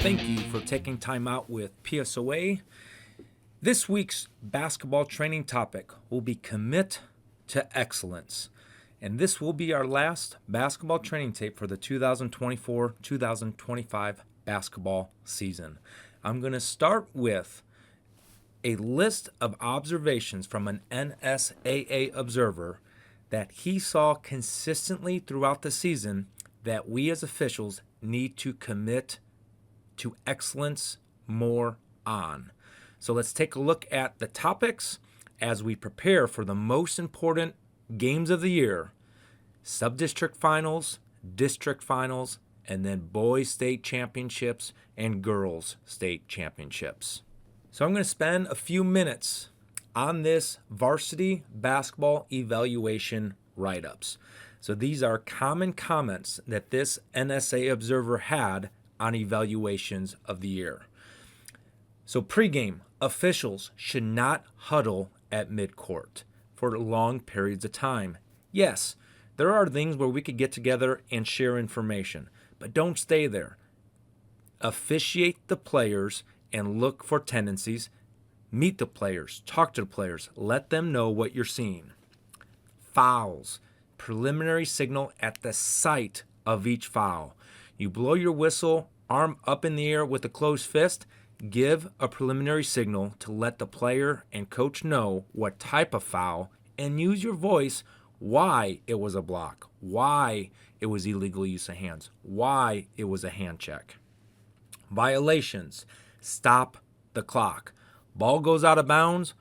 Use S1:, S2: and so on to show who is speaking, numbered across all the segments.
S1: Thank you for taking time out with PSOA. This week's basketball training topic will be Commit to Excellence. And this will be our last basketball training tape for the 2024-2025 basketball season. I'm going to start with a list of observations from an NSAA observer that he saw consistently throughout the season that we as officials need to commit to excellence more on. So let's take a look at the topics as we prepare for the most important games of the year: sub-district finals, district finals, and then boys state championships and girls state championships. So I'm going to spend a few minutes on this varsity basketball evaluation write-ups. So these are common comments that this NSA observer had on evaluations of the year. So pregame, officials should not huddle at midcourt for long periods of time. Yes, there are things where we could get together and share information, but don't stay there. Officiate the players and look for tendencies. Meet the players, talk to the players, let them know what you're seeing. Fouls, preliminary signal at the site of each foul. You blow your whistle, arm up in the air with a closed fist, give a preliminary signal to let the player and coach know what type of foul, and use your voice why it was a block, why it was illegal use of hands, why it was a hand check. Violations, stop the clock. Ball goes out of bounds,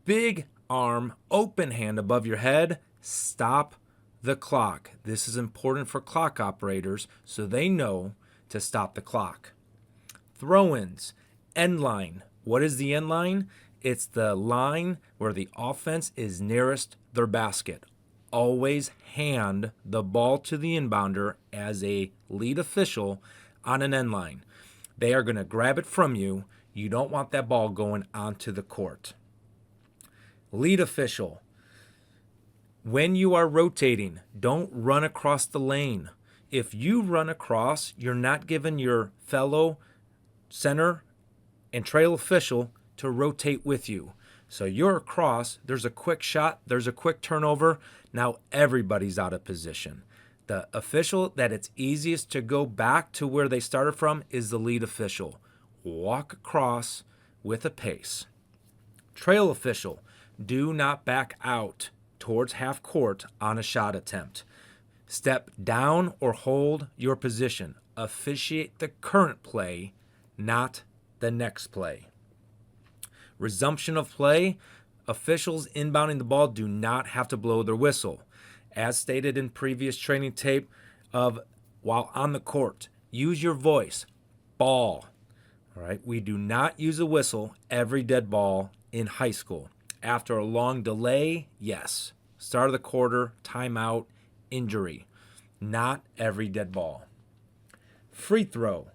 S1: big arm, open hand above your head, stop the clock. This is important for clock operators so they know to stop the clock. Throw-ins, end line. What is the end line? It's the line where the offense is nearest their basket. Always hand the ball to the inbounder as a lead official on an end line. They are going to grab it from you. You don't want that ball going onto the court. Lead official. When you are rotating, don't run across the lane. If you run across, you're not giving your fellow center and trail official to rotate with you. So you're across, there's a quick shot, there's a quick turnover. Now everybody's out of position. The official that it's easiest to go back to where they started from is the lead official. Walk across with a pace. Trail official, do not back out towards half court on a shot attempt. Step down or hold your position. Officiate the current play, not the next play. Resumption of play. Officials inbounding the ball do not have to blow their whistle. As stated in previous training tape of while on the court, use your voice. Ball. All right, we do not use a whistle every dead ball in high school. After a long delay, yes. Start of the quarter, timeout, injury. Not every dead ball. Free throw.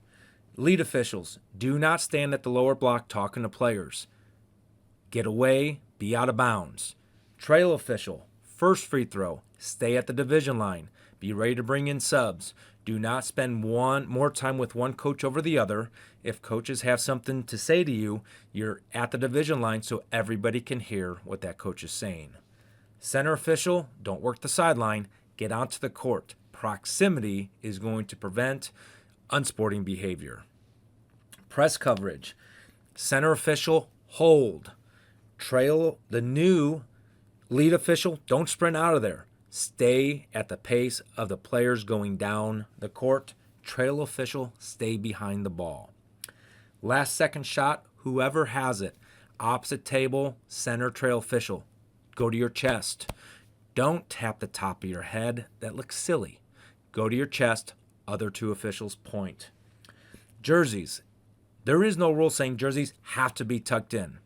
S1: Lead officials, do not stand at the lower block talking to players. Get away, be out of bounds. Trail official, first free throw, stay at the division line. Be ready to bring in subs. Do not spend more time with one coach over the other. If coaches have something to say to you, you're at the division line so everybody can hear what that coach is saying. Center official, don't work the sideline. Get onto the court. Proximity is going to prevent unsporting behavior. Press coverage. Center official, hold. Trail the new lead official, don't sprint out of there. Stay at the pace of the players going down the court. Trail official, stay behind the ball. Last second shot, whoever has it. Opposite table, center trail official. Go to your chest. Don't tap the top of your head. That looks silly. Go to your chest. Other two officials point. Jerseys. There is no rule saying jerseys have to be tucked in.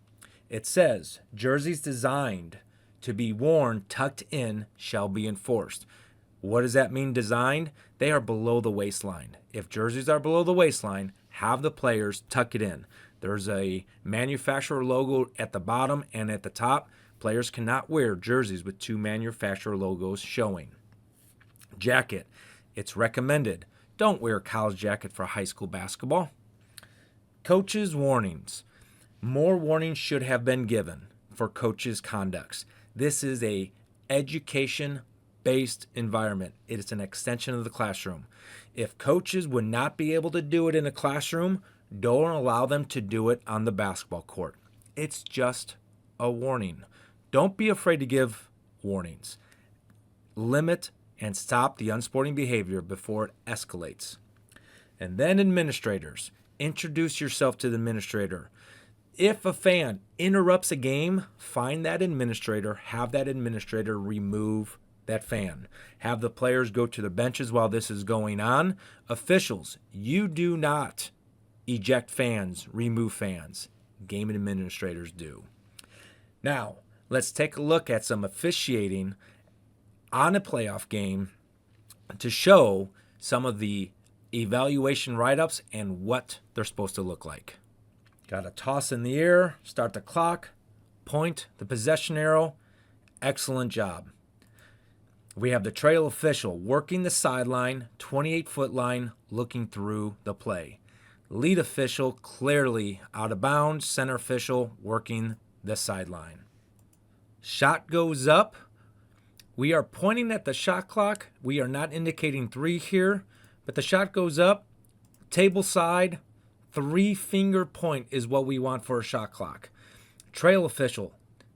S1: It says jerseys designed to be worn tucked in shall be enforced. What does that mean, designed? They are below the waistline. If jerseys are below the waistline, have the players tuck it in. There's a manufacturer logo at the bottom and at the top. Players cannot wear jerseys with two manufacturer logos showing. Jacket. It's recommended Don't wear a college jacket for high school basketball. Coaches' warnings. More warnings should have been given for coaches' conducts. This is a education-based environment. It is an extension of the classroom. If coaches would not be able to do it in a classroom, don't allow them to do it on the basketball court. It's just a warning. Don't be afraid to give warnings. Limit and stop the unsporting behavior before it escalates. And then administrators. Introduce yourself to the administrator. If a fan interrupts a game, find that administrator, have that administrator remove that fan. Have the players go to the benches while this is going on. Officials, you do not eject fans, remove fans. Game administrators do. Now, let's take a look at some officiating on a playoff game to show some of the evaluation write-ups and what they're supposed to look like. Got a toss in the air, start the clock, point the possession arrow. Excellent job. We have the trail official working the sideline, 28-foot line, looking through the play. Lead official clearly out of bounds, center official working the sideline. Shot goes up. We are pointing at the shot clock. We are not indicating 3 here, but the shot goes up, table side, 3-finger point is what we want for a shot clock. Trail official,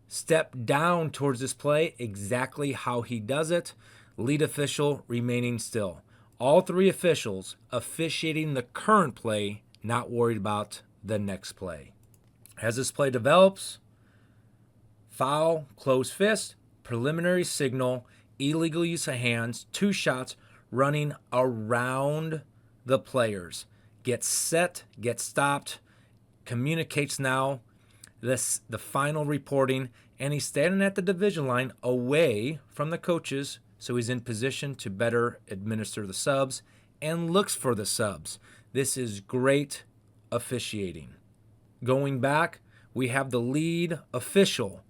S1: step down towards this play, exactly how he does it. Lead official remaining still. All 3 officials officiating the current play, not worried about the next play. As this play develops, foul, closed fist, preliminary signal, illegal use of hands, 2 shots running around the players. Gets set, gets stopped, communicates now the final reporting, and he's standing at the division line away from the coaches, so he's in position to better administer the subs and looks for the subs. This is great officiating. Going back, we have the lead official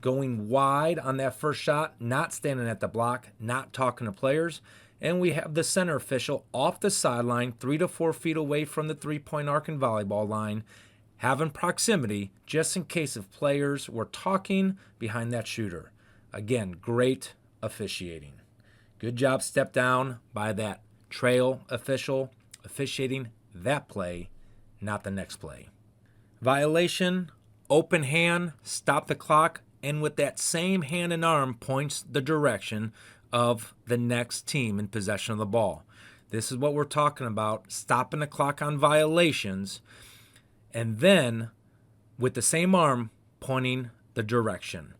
S1: going wide on that first shot, not standing at the block, not talking to players. And we have the center official off the sideline, 3 to 4 feet away from the 3-point arc and volleyball line, having proximity just in case if players were talking behind that shooter. Again, great officiating. Good job step down by that trail official officiating that play, not the next play. Violation, open hand, stop the clock, and with that same hand and arm points the direction of the next team in possession of the ball. This is what we're talking about, stopping the clock on violations, and then with the same arm pointing the direction.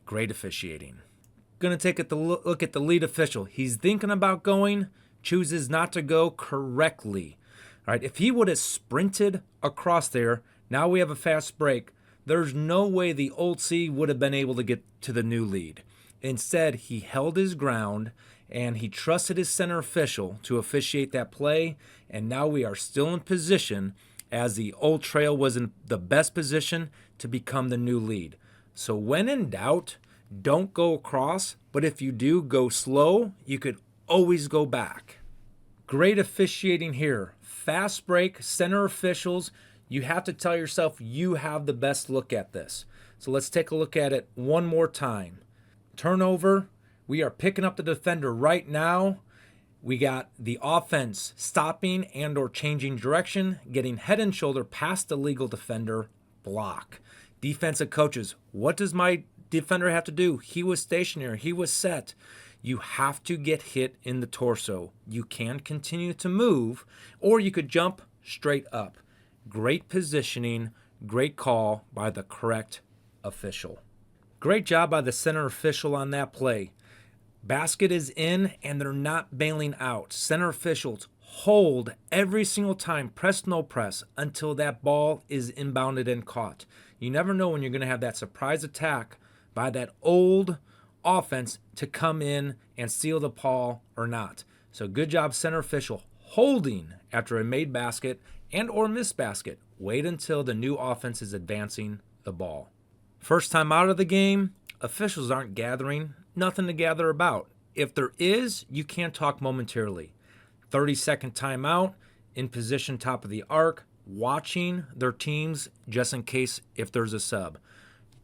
S1: Great officiating. Going to take a look at the lead official. He's thinking about going, chooses not to go correctly. All right, if he would have sprinted across there, now we have a fast break. There's no way the old C would have been able to get to the new lead. Instead, he held his ground and he trusted his center official to officiate that play. And now we are still in position as the old trail was in the best position to become the new lead. So when in doubt, don't go across. But if you do go slow, you could always go back. Great officiating here. Fast break, center officials. You have to tell yourself you have the best look at this. So let's take a look at it one more time. Turnover, we are picking up the defender right now. We got the offense stopping and or changing direction, getting head and shoulder past the legal defender, block. Defensive coaches, what does my defender have to do? He was stationary, he was set. You have to get hit in the torso. You can continue to move, or you could jump straight up. Great positioning, great call by the correct official. Great job by the center official on that play. Basket is in and they're not bailing out. Center officials hold every single time, press no press, until that ball is inbounded and caught. You never know when you're going to have that surprise attack by that old offense to come in and steal the ball or not. So good job, center official, holding after a made basket and or missed basket. Wait until the new offense is advancing the ball. First time out of the game, officials aren't gathering, nothing to gather about. If there is, you can't talk momentarily. 30-second timeout, in position top of the arc, watching their teams just in case if there's a sub.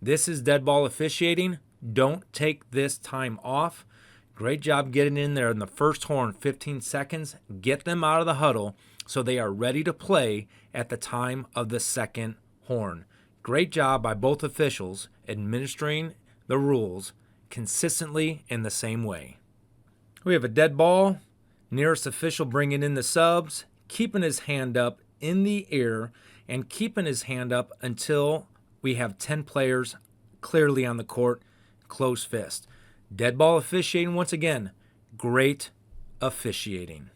S1: This is dead ball officiating. Don't take this time off. Great job getting in there in the first horn, 15 seconds. Get them out of the huddle so they are ready to play at the time of the second horn. Great job by both officials administering the rules consistently in the same way. We have a dead ball. Nearest official bringing in the subs, keeping his hand up in the air and keeping his hand up until we have 10 players clearly on the court, close fist. Dead ball officiating once again. Great officiating.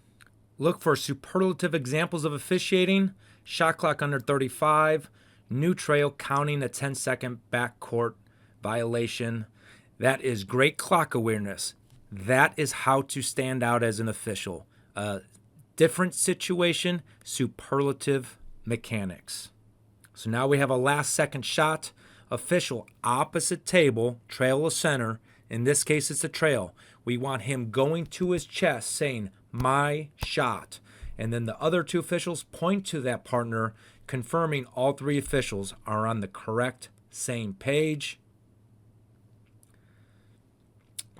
S1: Look for superlative examples of officiating. Shot clock under 35. New trail counting a 10-second backcourt violation. That is great clock awareness. That is how to stand out as an official. Different situation, superlative mechanics. So now we have a last second shot. Official opposite table, trail of center. In this case, it's a trail. We want him going to his chest saying, "My shot." And then the other two officials point to that partner, confirming all three officials are on the correct same page.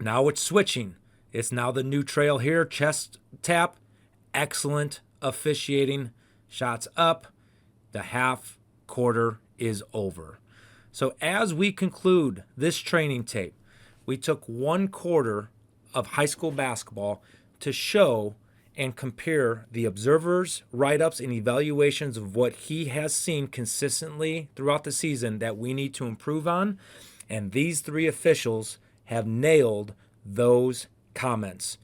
S1: Now it's switching. It's now the new trail here, chest tap. Excellent officiating. Shots up. The half quarter is over. So as we conclude this training tape, we took 1 quarter of high school basketball to show and compare the observers' write-ups and evaluations of what he has seen consistently throughout the season that we need to improve on. And these 3 officials have nailed those comments.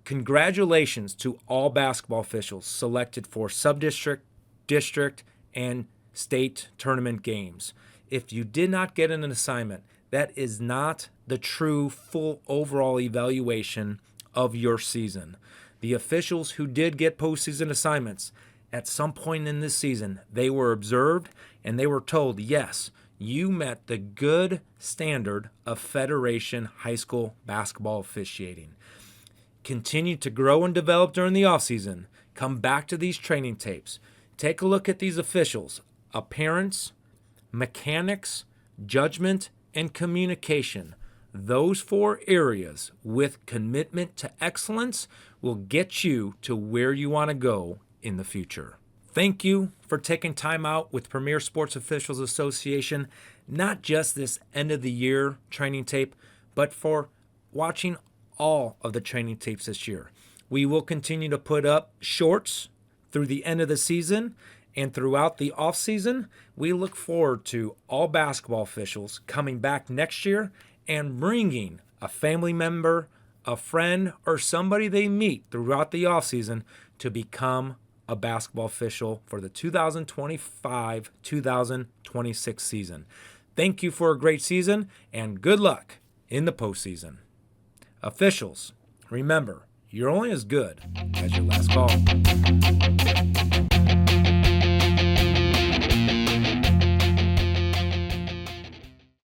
S1: Congratulations to all basketball officials selected for sub-district, district, and state tournament games. If you did not get an assignment, that is not the true full overall evaluation of your season. The officials who did get postseason assignments, at some point in this season, they were observed and they were told, yes, you met the good standard of Federation high school basketball officiating. Continue to grow and develop during the offseason. Come back to these training tapes. Take a look at these officials. Appearance, mechanics, judgment, and communication. Those 4 areas with commitment to excellence will get you to where you want to go in the future. Thank you for taking time out with Premier Sports Officials Association, not just this end of the year training tape, but for watching all of the training tapes this year. We will continue to put up shorts through the end of the season and throughout the off season. We look forward to all basketball officials coming back next year and bringing a family member, a friend, or somebody they meet throughout the off season to become a basketball official for the 2025-2026 season. Thank you for a great season and good luck in the postseason. Officials, remember, you're only as good as your last call.